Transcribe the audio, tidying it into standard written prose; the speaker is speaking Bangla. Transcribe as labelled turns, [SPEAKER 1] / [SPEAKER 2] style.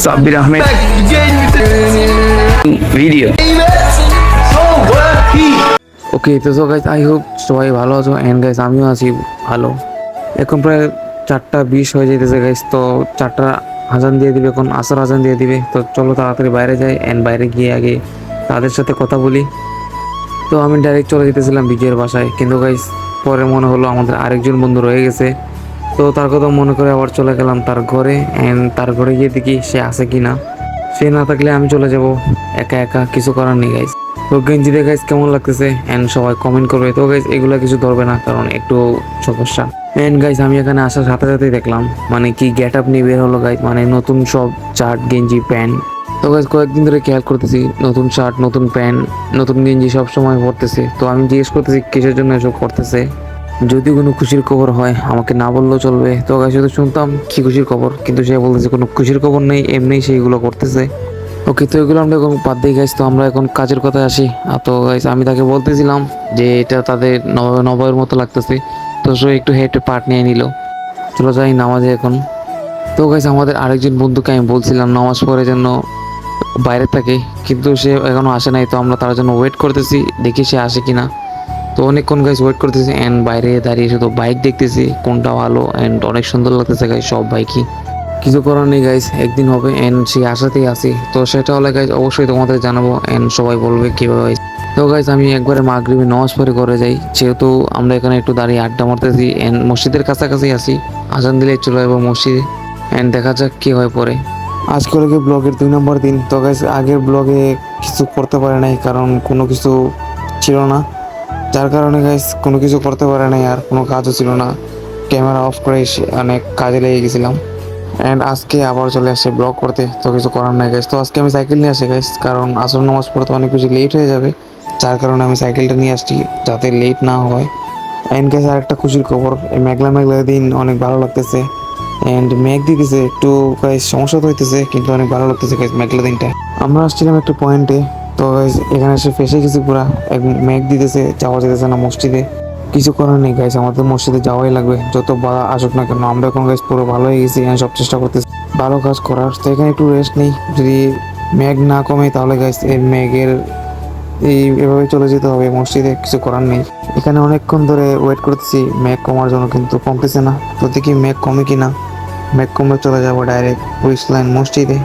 [SPEAKER 1] সাব্বির আহমেদ ভিডিও। ওকে, তো সো গাইস, আই হোপ সবাই ভালো আছো এন্ড গাইস আমিও আছি ভালো। এখন প্রায় 4:20 হয়ে যেতেছে গাইস, তো 4টা আজান দিয়ে দিবে, এখন আসর আজান দিয়ে দিবে। তো চলো তাড়াতাড়ি বাইরে যাই এন্ড বাইরে গিয়ে আগে তাদের সাথে কথা বলি। তো আমি ডাইরেক্ট চলে যেতেছিলাম বিজয়ের বাসায়, কিন্তু গাইস পরে মনে হলো আমাদের আরেকজন বন্ধু রয়ে গেছে। তো তার কথা মনে করে আবার চলে গেলাম তার ঘরে এন্ড তার ঘরে গিয়ে দেখি সে আছে কিনা। সে না থাকলে আমি চলে যাব একা একা, কিছু করার নেই গাইস। তো গেঞ্জিতে গাইস কেমন লাগতেছে এন্ড সবাই কমেন্ট করবে। তো গাইস এগুলো কিছু ধরবে না, কারণ একটু সমস্যা। এন্ড গাইস আমি এখানে আসার সাথে সাথেই দেখলাম মানে কি গেট আপ নিয়ে বের হলো গাইস, মানে নতুন সব শার্ট গেঞ্জি প্যান্ট। তো গাইস কয়েকদিন ধরে খেয়াল করতেছি নতুন শার্ট নতুন প্যান্ট নতুন গেঞ্জি সব সময় পরতেছে। তো আমি জিজ্ঞেস করতেছি কিসের জন্য এসব করতেছে। যদি কোনো খুশির খবর হয় আমাকে না বললেও চলবে। তো গাইস শুধু শুনতাম কি খুশির খবর, কিন্তু সে বলতেছে কোনো খুশির খবর নেই, এমনি সেইগুলো করতেছে। ওকে, তো এগুলো আমরা এখন বাদ দিয়ে গাইস, তো আমরা এখন কাজের কথায় আসি। তো গাইস আমি তাকে বলতেছিলাম যে এটা তাদের নবয়ের মতো লাগতেছে, তো সে একটু হেঁটে পার্ট নিয়ে নিল। চলো যাই নামাজে এখন। তো গাইস আমাদের আরেকজন বন্ধুকে আমি বলছিলাম নামাজ পড়ে জন্য বাইরে থাকে, কিন্তু সে এখনো আসে নাই। তো আমরা তার জন্য ওয়েট করতেছি, দেখি সে আসে কিনা। তো অনেকক্ষণ গাইস ওয়েট করতেছি এন্ড বাইরে দাঁড়িয়ে শুধু বাইক দেখতেছি কোনটা ভালো এন্ড অনেক সুন্দর লাগতেছে গাইস সব বাইকই। কিছু করার নেই গাইস, একদিন হবে এন্ড সেই আশাতেই আসি। তো সেটা হলে গাইস অবশ্যই তোমাদের জানাবো এন্ড সবাই বলবে কিভাবে। তো গাইস আমি একবারে মাগরিবে নামাজ পড়ে করে যাই, যেহেতু আমরা এখানে একটু দাঁড়িয়ে আড্ডা মারতেছি এন্ড মসজিদের কাছাকাছি আসি। আজান দিলে চলে যাবো মসজিদে এন্ড দেখা যাক কি হয় পরে। আজকে হলো ব্লগের 2 নম্বর দিন। তো গাইস আগের ব্লগে কিছু করতে পারে নাই, কারণ কোনো কিছু ছিল না, যার কারণে গাইস কোনো কিছু করতে পারে নাই, আর কোনো কাজও ছিল না। ক্যামেরা অফ করে অনেক কাজে লেগে গেছিলাম অ্যান্ড আজকে আবার চলে আসছে ব্লগ করতে। তো কিছু করার নাই গাইস। তো আজকে আমি সাইকেল নিয়ে আসি গাইস, কারণ আসর নামাজ পড়তে অনেক বেশি লেট হয়ে যাবে, যার কারণে আমি সাইকেলটা নিয়ে আসছি যাতে লেট না হয়। অ্যান্ড গাইস আরেকটা খুশির খবর, এই মেঘলা মেঘলা দিন অনেক ভালো লাগতেছে অ্যান্ড মেঘ দিতেছে একটু গাইস, সমস্যা তো হইতেছে কিন্তু অনেক ভালো লাগতেছে গাইস মেঘলা দিনটা। আমরা আসছিলাম একটা পয়েন্টে, তো গাইস এখানে এসে ফেসে গেছি পুরা, মেঘ দিতেছে, যাওয়া যেতেছে না মসজিদে। কিছু করার নেই গাইস, আমাদের মসজিদে যাওয়াই লাগবে যত বাধা আসুক না কেন। আমরা এখন গাইস পুরো ভালো হয়ে গেছি, সব চেষ্টা করতেছি ভালো কাজ করার। তো এখানে একটু রেস্ট নেই, যদি মেঘ না কমে তাহলে গাইস এই মেঘের এভাবে চলে যেতে হবে মসজিদে, কিছু করার নেই। এখানে অনেকক্ষণ ধরে ওয়েট করতেছি মেঘ কমার জন্য, কিন্তু কমতেছে না। তো দেখি মেঘ কমে কিনা, মেঘ কমলে চলে যাবো ডাইরেক্ট পুলিশ লাইন মসজিদে।